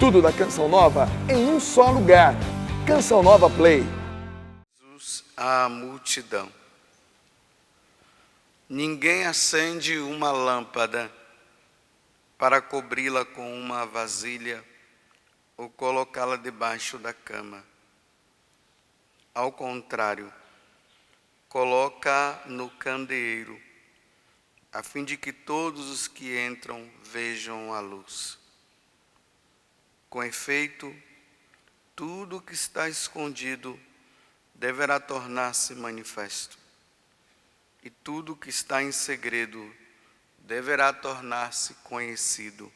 Tudo da Canção Nova em um só lugar. Canção Nova Play. Jesus à multidão. Ninguém acende uma lâmpada para cobri-la com uma vasilha ou colocá-la debaixo da cama. Ao contrário, coloca no candeeiro, a fim de que todos os que entram vejam a luz. Com efeito, tudo que está escondido deverá tornar-se manifesto, e tudo que está em segredo deverá tornar-se conhecido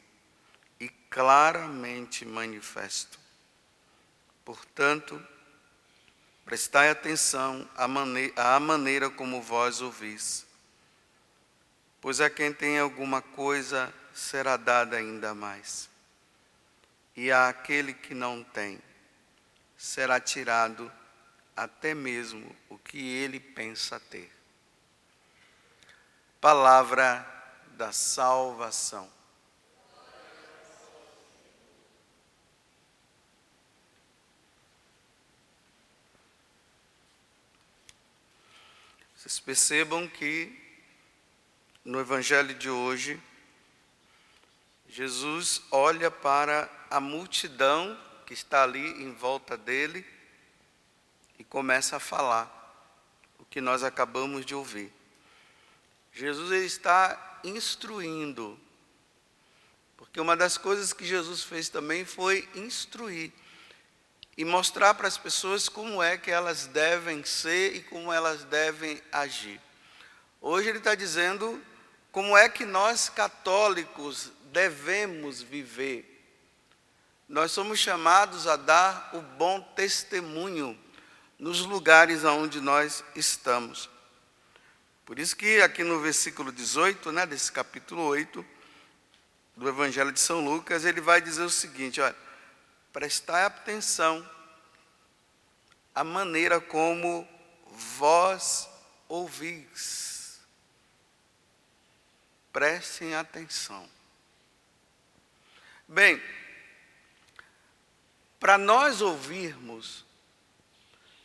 e claramente manifesto. Portanto, prestai atenção à maneira como vós ouvis, pois a quem tem alguma coisa será dada ainda mais, e àquele que não tem será tirado até mesmo o que ele pensa ter. Palavra da salvação. Vocês percebam que no Evangelho de hoje, Jesus olha para a multidão que está ali em volta dele e começa a falar o que nós acabamos de ouvir. Jesus ele está instruindo, porque uma das coisas que Jesus fez também foi instruir e mostrar para as pessoas como é que elas devem ser e como elas devem agir. Hoje ele está dizendo como é que nós católicos devemos viver. Nós somos chamados a dar o bom testemunho nos lugares onde nós estamos. Por isso que aqui no versículo 18, desse capítulo 8, do Evangelho de São Lucas, ele vai dizer o seguinte, olha, prestai atenção à maneira como vós ouvis. Prestem atenção. Bem, para nós ouvirmos,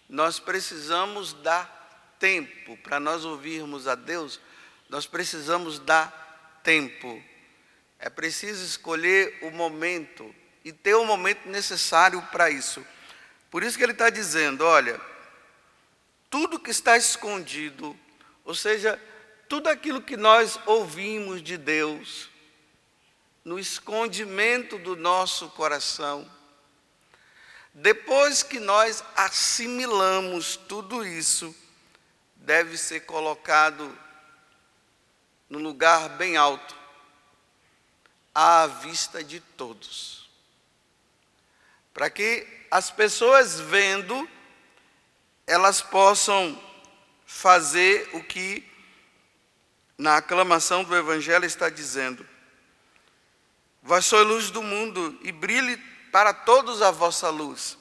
nós precisamos dar tempo. Para nós ouvirmos a Deus, nós precisamos dar tempo. É preciso escolher o momento e ter o momento necessário para isso. Por isso que ele está dizendo, olha, tudo que está escondido, ou seja, tudo aquilo que nós ouvimos de Deus, no escondimento do nosso coração, depois que nós assimilamos tudo isso, deve ser colocado no lugar bem alto, à vista de todos. Para que as pessoas vendo, elas possam fazer o que na aclamação do Evangelho está dizendo. Vós sois luz do mundo e brilhe para todos a vossa luz,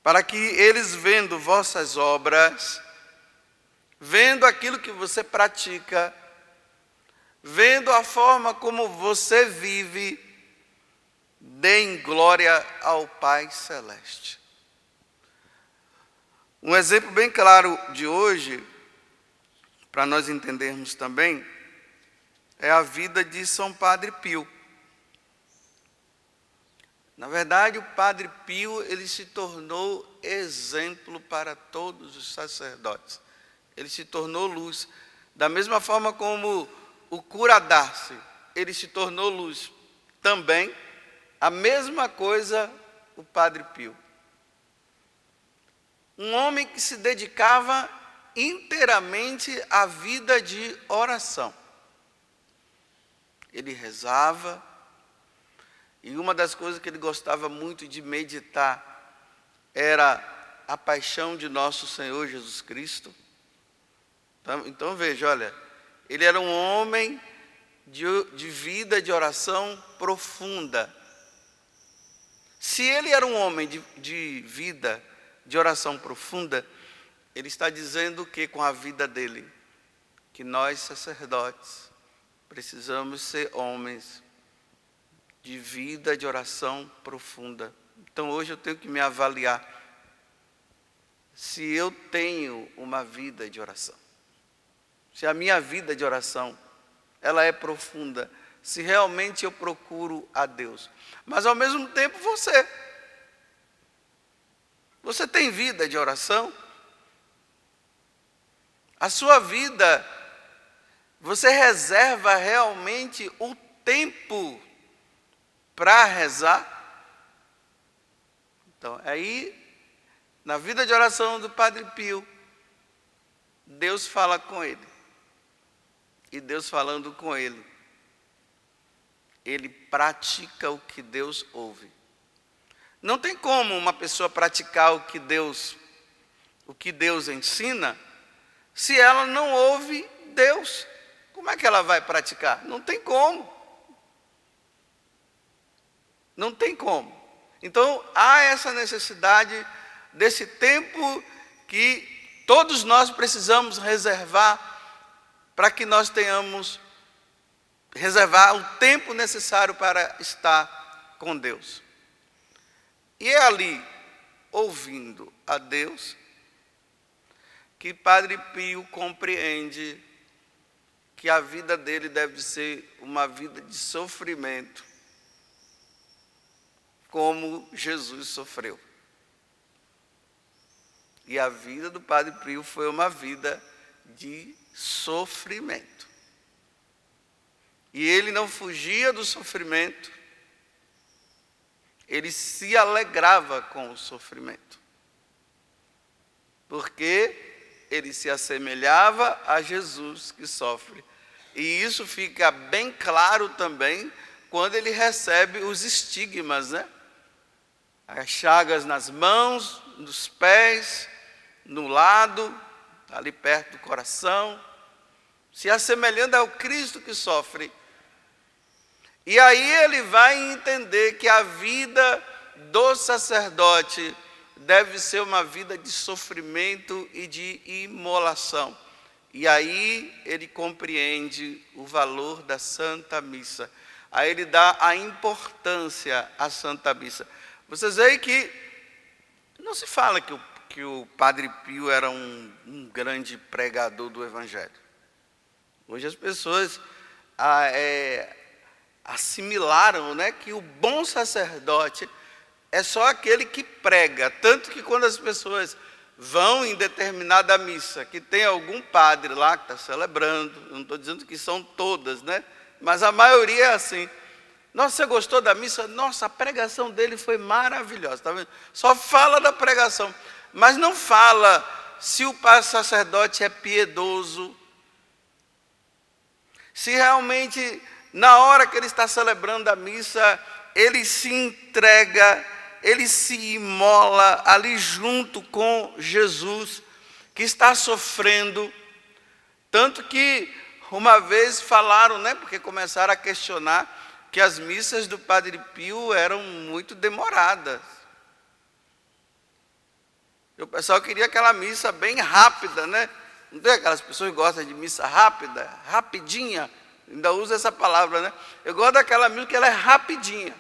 para que eles vendo vossas obras, vendo aquilo que você pratica, vendo a forma como você vive, deem glória ao Pai Celeste. Um exemplo bem claro de hoje, para nós entendermos também, é a vida de São Padre Pio. Na verdade, o Padre Pio, ele se tornou exemplo para todos os sacerdotes. Ele se tornou luz. Da mesma forma como o cura Darcy, ele se tornou luz. Também, a mesma coisa, o Padre Pio. Um homem que se dedicava inteiramente à vida de oração. Ele rezava, e uma das coisas que ele gostava muito de meditar era a paixão de nosso Senhor Jesus Cristo. Então veja, olha, ele era um homem de vida de oração profunda. Se ele era um homem de vida de oração profunda, ele está dizendo que com a vida dele, que nós sacerdotes precisamos ser homens de vida de oração profunda. Então hoje eu tenho que me avaliar se eu tenho uma vida de oração. Se a minha vida de oração, ela é profunda, se realmente eu procuro a Deus. Mas ao mesmo tempo você tem vida de oração? A sua vida, você reserva realmente o tempo para rezar? Então, aí, na vida de oração do Padre Pio, Deus fala com ele. E Deus falando com ele, ele pratica o que Deus ouve. Não tem como uma pessoa praticar o que Deus ensina, se ela não ouve Deus. Como é que ela vai praticar? Não tem como. Não tem como. Então, há essa necessidade desse tempo que todos nós precisamos reservar para que nós tenhamos, reservar o tempo necessário para estar com Deus. E é ali, ouvindo a Deus, que Padre Pio compreende que a vida dele deve ser uma vida de sofrimento, como Jesus sofreu. E a vida do Padre Pio foi uma vida de sofrimento. E ele não fugia do sofrimento, ele se alegrava com o sofrimento. Porque ele se assemelhava a Jesus que sofre. E isso fica bem claro também quando ele recebe os estigmas, né? As chagas nas mãos, nos pés, no lado, ali perto do coração, se assemelhando ao Cristo que sofre. E aí ele vai entender que a vida do sacerdote deve ser uma vida de sofrimento e de imolação. E aí ele compreende o valor da Santa Missa. Aí ele dá a importância à Santa Missa. Vocês veem que não se fala que o Padre Pio era um grande pregador do Evangelho. Hoje as pessoas assimilaram, né, que o bom sacerdote é só aquele que prega. Tanto que quando as pessoas vão em determinada missa, que tem algum padre lá que está celebrando, eu não estou dizendo que são todas, né? Mas a maioria é assim. Nossa, você gostou da missa? Nossa, a pregação dele foi maravilhosa. Tá vendo? Só fala da pregação, mas não fala se o sacerdote é piedoso, se realmente, na hora que ele está celebrando a missa, ele se entrega, ele se imola ali junto com Jesus, que está sofrendo. Tanto que uma vez falaram, né, porque começaram a questionar, que as missas do Padre Pio eram muito demoradas. O pessoal queria aquela missa bem rápida, né? Não tem aquelas pessoas que gostam de missa rápida, rapidinha, ainda usa essa palavra, né? Eu gosto daquela missa que ela é rapidinha.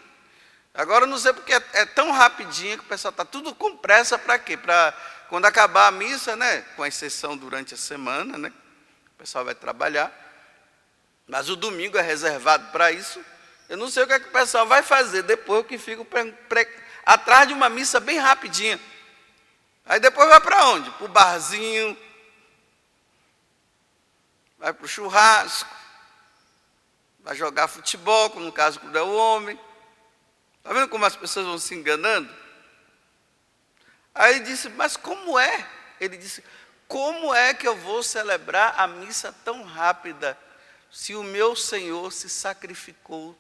Agora eu não sei porque é tão rapidinha que o pessoal está tudo com pressa para quê? Para quando acabar a missa, né? Com exceção durante a semana, né? O pessoal vai trabalhar. Mas o domingo é reservado para isso. Eu não sei o que o pessoal vai fazer depois que fica atrás de uma missa bem rapidinha. Aí depois vai para onde? Para o barzinho, vai para o churrasco, vai jogar futebol, como no caso quando é o homem. Está vendo como as pessoas vão se enganando? Aí ele disse, mas como é? Ele disse, como é que eu vou celebrar a missa tão rápida se o meu Senhor se sacrificou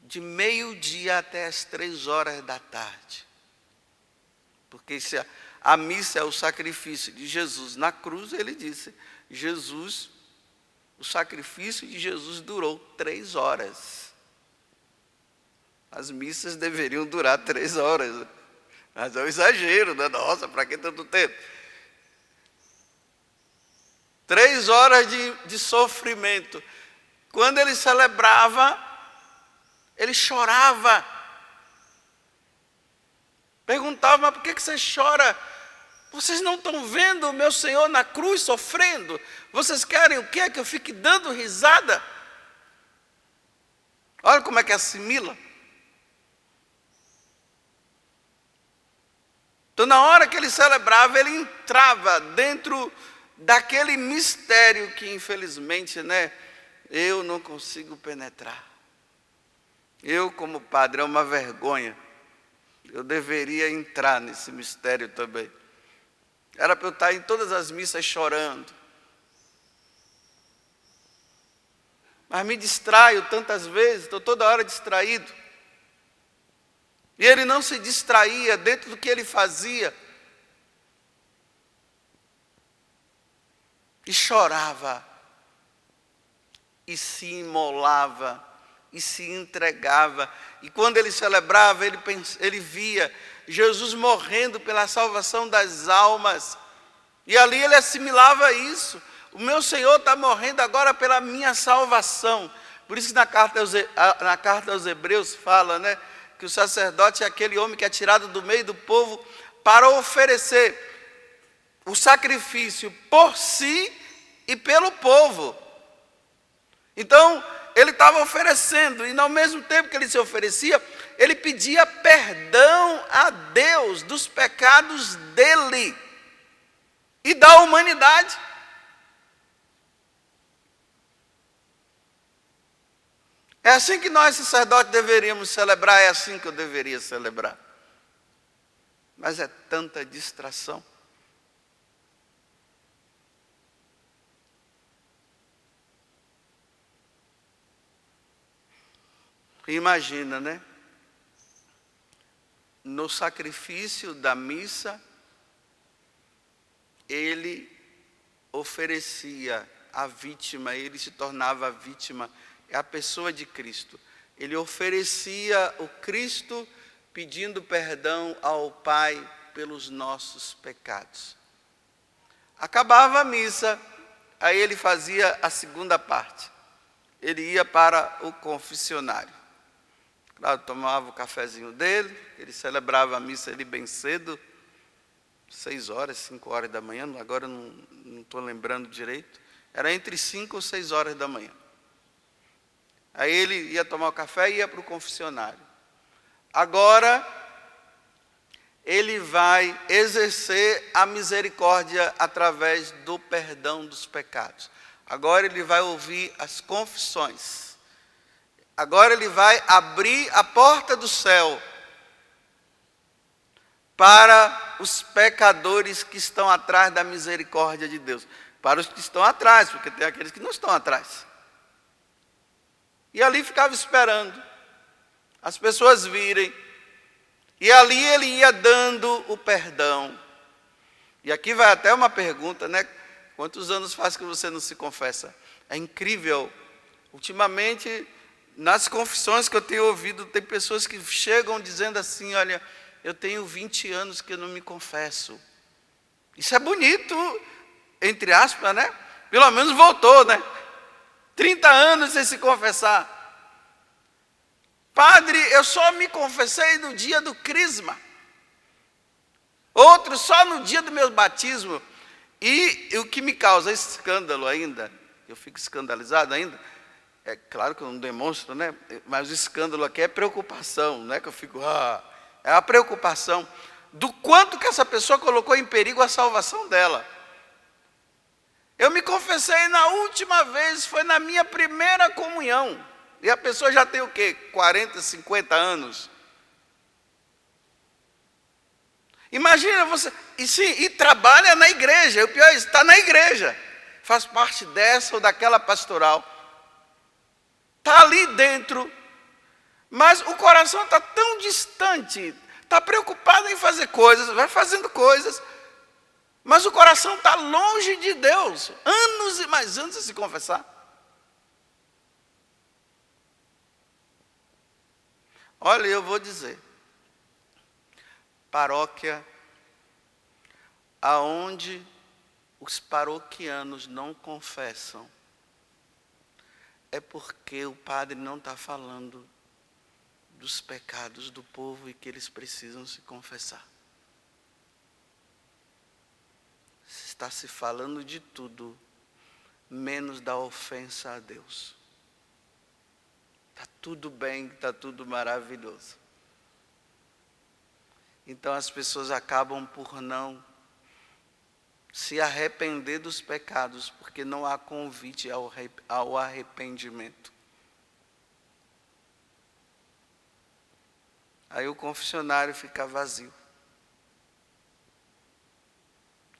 de meio-dia até as 3 horas da tarde? Porque se a missa é o sacrifício de Jesus na cruz, ele disse, o sacrifício de Jesus durou 3 horas. As missas deveriam durar 3 horas. Mas é um exagero, né? Nossa, para que tanto tempo? 3 horas de sofrimento. Quando ele celebrava, Ele chorava. Perguntava, mas por que você chora? Vocês não estão vendo o meu Senhor na cruz sofrendo? Vocês querem o quê? Que eu fique dando risada? Olha como é que assimila. Então, na hora que ele celebrava, ele entrava dentro daquele mistério que, infelizmente, eu não consigo penetrar. Eu, como padre, é uma vergonha. Eu deveria entrar nesse mistério também. Era para eu estar em todas as missas chorando. Mas me distraio tantas vezes, estou toda hora distraído. E ele não se distraía dentro do que ele fazia. E chorava. E se imolava. E se entregava. E quando ele celebrava, ele via Jesus morrendo pela salvação das almas. E ali ele assimilava isso. O meu Senhor está morrendo agora pela minha salvação. Por isso que na carta aos Hebreus fala, que o sacerdote é aquele homem que é tirado do meio do povo para oferecer o sacrifício por si e pelo povo. Então, ele estava oferecendo, e ao mesmo tempo que ele se oferecia, ele pedia perdão a Deus dos pecados dele e da humanidade. É assim que nós, sacerdotes, deveríamos celebrar, é assim que eu deveria celebrar. Mas é tanta distração. Imagina, no sacrifício da missa, ele oferecia a vítima, ele se tornava a vítima, é a pessoa de Cristo. Ele oferecia o Cristo pedindo perdão ao Pai pelos nossos pecados. Acabava a missa, aí ele fazia a segunda parte. Ele ia para o confessionário. Claro, tomava o cafezinho dele, ele celebrava a missa ali bem cedo, 6 horas, 5 horas da manhã, agora não estou lembrando direito. Era entre 5 ou 6 horas da manhã. Aí ele ia tomar o café e ia para o confessionário. Agora, ele vai exercer a misericórdia através do perdão dos pecados. Agora ele vai ouvir as confissões. Agora ele vai abrir a porta do céu para os pecadores que estão atrás da misericórdia de Deus. Para os que estão atrás, porque tem aqueles que não estão atrás. E ali ficava esperando as pessoas virem. E ali ele ia dando o perdão. E aqui vai até uma pergunta, Quantos anos faz que você não se confessa? É incrível. Ultimamente, nas confissões que eu tenho ouvido, tem pessoas que chegam dizendo assim, olha, eu tenho 20 anos que eu não me confesso. Isso é bonito, entre aspas, Pelo menos voltou, 30 anos sem se confessar. Padre, eu só me confessei no dia do crisma. Outro só no dia do meu batismo. E o que me causa escândalo ainda, eu fico escandalizado ainda, é claro que eu não demonstro, mas o escândalo aqui é preocupação, que eu fico, é a preocupação do quanto que essa pessoa colocou em perigo a salvação dela. Eu me confessei na última vez, foi na minha primeira comunhão, e a pessoa já tem o quê? 40, 50 anos. Imagina você, e trabalha na igreja, o pior é isso, está na igreja, faz parte dessa ou daquela pastoral, está ali dentro, mas o coração está tão distante, está preocupado em fazer coisas, vai fazendo coisas, mas o coração está longe de Deus, anos e mais anos a se confessar. Olha, eu vou dizer, paróquia aonde os paroquianos não confessam, é porque o padre não está falando dos pecados do povo e que eles precisam se confessar. Está se falando de tudo, menos da ofensa a Deus. Está tudo bem, está tudo maravilhoso. Então as pessoas acabam por não se arrepender dos pecados, porque não há convite ao arrependimento. Aí o confessionário fica vazio.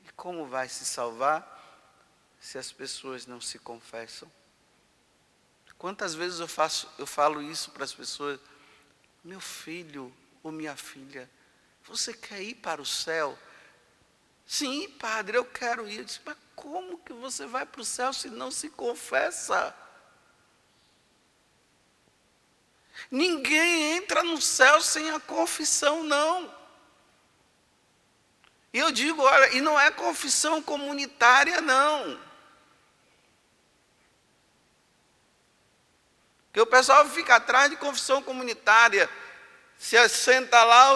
E como vai se salvar se as pessoas não se confessam? Quantas vezes eu falo isso para as pessoas? Meu filho ou minha filha, você quer ir para o céu? Sim, padre, eu quero ir. Eu disse, mas como que você vai para o céu se não se confessa? Ninguém entra no céu sem a confissão, não. E eu digo, olha, e não é confissão comunitária, não. Porque o pessoal fica atrás de confissão comunitária. Se senta lá,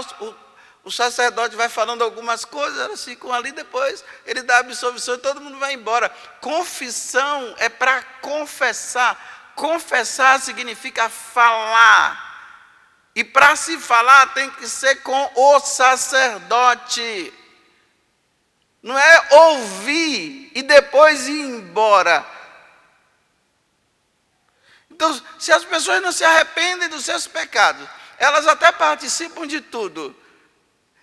o sacerdote vai falando algumas coisas, elas ficam ali, depois ele dá a absolvição e todo mundo vai embora. Confissão é para confessar. Confessar significa falar. E para se falar tem que ser com o sacerdote. Não é ouvir e depois ir embora. Então, se as pessoas não se arrependem dos seus pecados, elas até participam de tudo,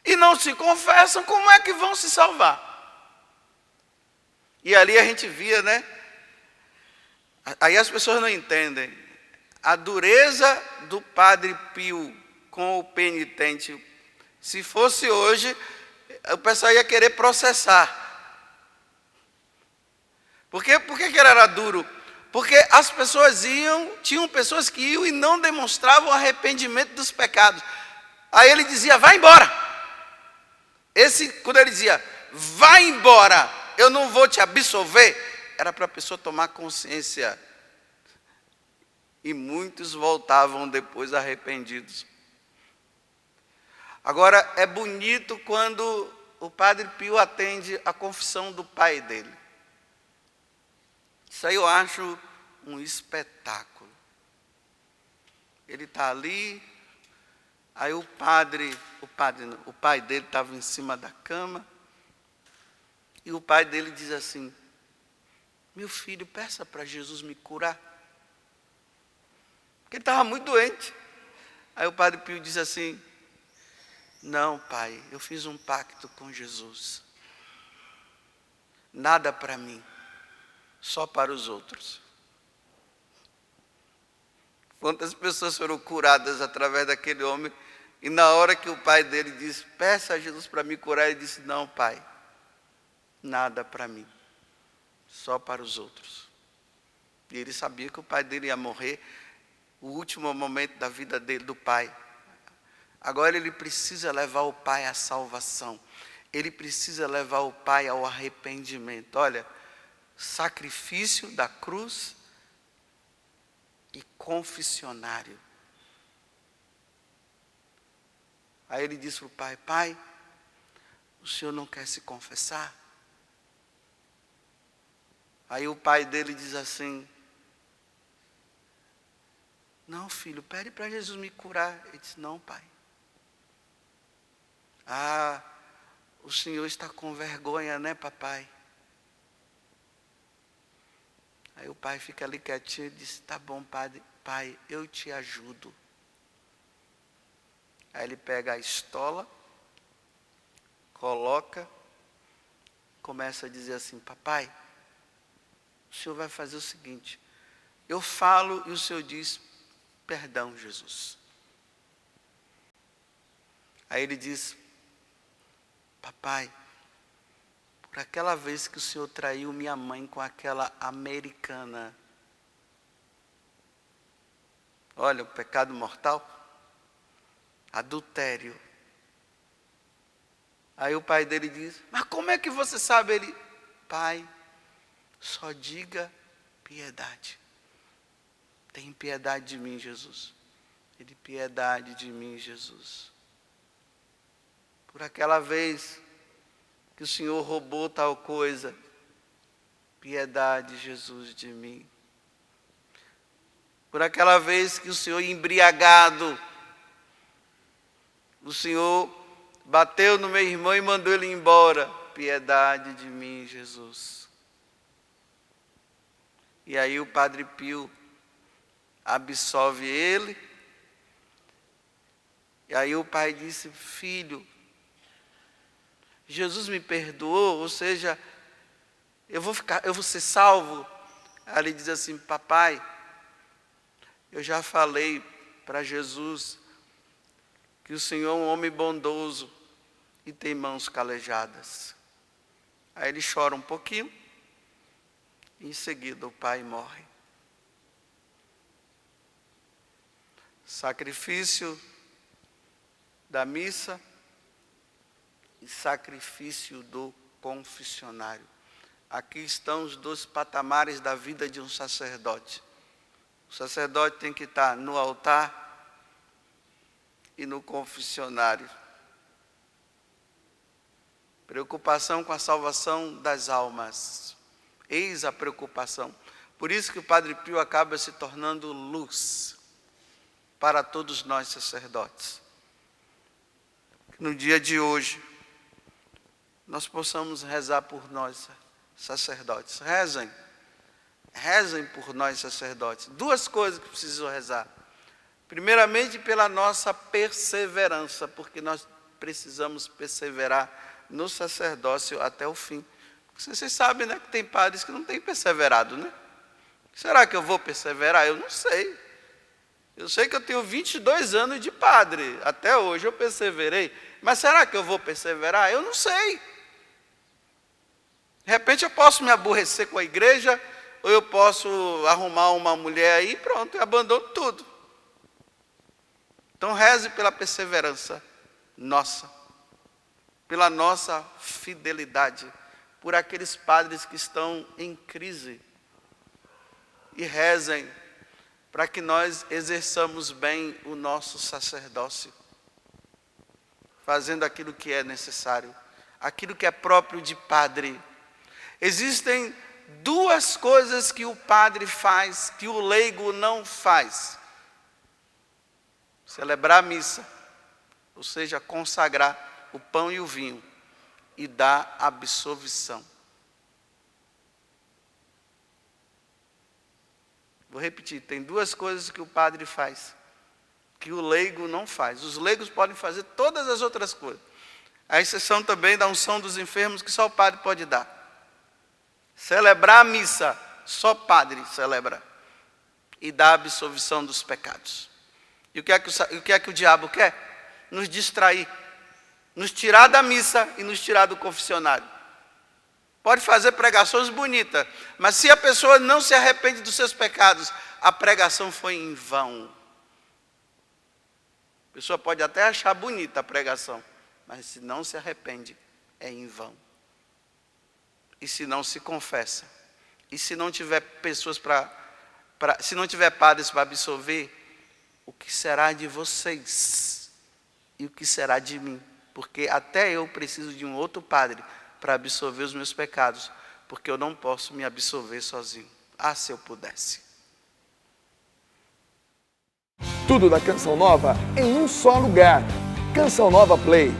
e não se confessam, como é que vão se salvar? E ali a gente via, né? Aí as pessoas não entendem. A dureza do Padre Pio com o penitente, se fosse hoje, o pessoal ia querer processar. Por que ele era duro? Porque as pessoas tinham pessoas que iam e não demonstravam arrependimento dos pecados. Aí ele dizia, vai embora. Quando ele dizia, vai embora, eu não vou te absolver, era para a pessoa tomar consciência. E muitos voltavam depois arrependidos. Agora, é bonito quando o Padre Pio atende a confissão do pai dele. Isso aí eu acho um espetáculo. Ele está ali, aí o pai dele estava em cima da cama, e o pai dele diz assim, meu filho, peça para Jesus me curar. Porque ele estava muito doente. Aí o Padre Pio diz assim, não, pai, eu fiz um pacto com Jesus. Nada para mim, só para os outros. Quantas pessoas foram curadas através daquele homem, e na hora que o pai dele disse, peça a Jesus para me curar, ele disse, não, pai, nada para mim, só para os outros. E ele sabia que o pai dele ia morrer, o último momento da vida dele, do pai. Agora ele precisa levar o pai à salvação. Ele precisa levar o pai ao arrependimento. Olha, sacrifício da cruz e confessionário. Aí ele disse para o pai, pai, o senhor não quer se confessar? Aí o pai dele diz assim, não, filho, pede para Jesus me curar. Ele disse, não, pai. Ah, o senhor está com vergonha, né, papai? Aí o pai fica ali quietinho e diz, tá bom, pai, eu te ajudo. Aí ele pega a estola, coloca, começa a dizer assim, papai, o senhor vai fazer o seguinte, eu falo e o senhor diz, perdão, Jesus. Aí ele diz, papai, por aquela vez que o senhor traiu minha mãe com aquela americana. Olha, o pecado mortal. Adultério. Aí o pai dele diz, mas como é que você sabe? Ele, pai, só diga piedade. Tem piedade de mim, Jesus. Pede piedade de mim, Jesus. Por aquela vez que o Senhor roubou tal coisa, piedade, Jesus, de mim. Por aquela vez que o Senhor embriagado, o Senhor bateu no meu irmão e mandou ele embora, piedade de mim, Jesus. E aí o Padre Pio absolve ele. E aí o pai disse: filho, Jesus me perdoou, ou seja, eu vou ser salvo. Aí ele diz assim: papai, eu já falei para Jesus que o Senhor é um homem bondoso e tem mãos calejadas. Aí ele chora um pouquinho, e em seguida o pai morre. Sacrifício da missa e sacrifício do confessionário. Aqui estão os dois patamares da vida de um sacerdote. O sacerdote tem que estar no altar e no confessionário. Preocupação com a salvação das almas. Eis a preocupação. Por isso que o Padre Pio acaba se tornando luz para todos nós sacerdotes. No dia de hoje, nós possamos rezar por nós sacerdotes. Rezem por nós sacerdotes. Duas coisas que precisam rezar. Primeiramente, pela nossa perseverança, porque nós precisamos perseverar no sacerdócio até o fim. Vocês sabem, né, que tem padres que não têm perseverado, né? Será que eu vou perseverar? Eu não sei. Eu sei que eu tenho 22 anos de padre. Até hoje eu perseverei. Mas será que eu vou perseverar? Eu não sei. De repente eu posso me aborrecer com a igreja, ou eu posso arrumar uma mulher aí e pronto, eu abandono tudo. Então reze pela perseverança nossa, pela nossa fidelidade, por aqueles padres que estão em crise. E rezem para que nós exerçamos bem o nosso sacerdócio, fazendo aquilo que é necessário, aquilo que é próprio de padre. Existem duas coisas que o padre faz, que o leigo não faz: celebrar a missa, ou seja, consagrar o pão e o vinho, e dar absolvição. Vou repetir, tem duas coisas que o padre faz, que o leigo não faz. Os leigos podem fazer todas as outras coisas, à exceção também da unção dos enfermos, que só o padre pode dar. Celebrar a missa, só padre celebra. E dar a absolvição dos pecados. E o que é que o diabo quer? Nos distrair, nos tirar da missa e nos tirar do confessionário. Pode fazer pregações bonitas, mas se a pessoa não se arrepende dos seus pecados, a pregação foi em vão. A pessoa pode até achar bonita a pregação, mas se não se arrepende, é em vão. E se não se confessa, e se não tiver pessoas se não tiver padres para absolver, o que será de vocês? E o que será de mim? Porque até eu preciso de um outro padre para absolver os meus pecados, porque eu não posso me absolver sozinho. Ah, se eu pudesse. Tudo da Canção Nova em um só lugar. Canção Nova Play.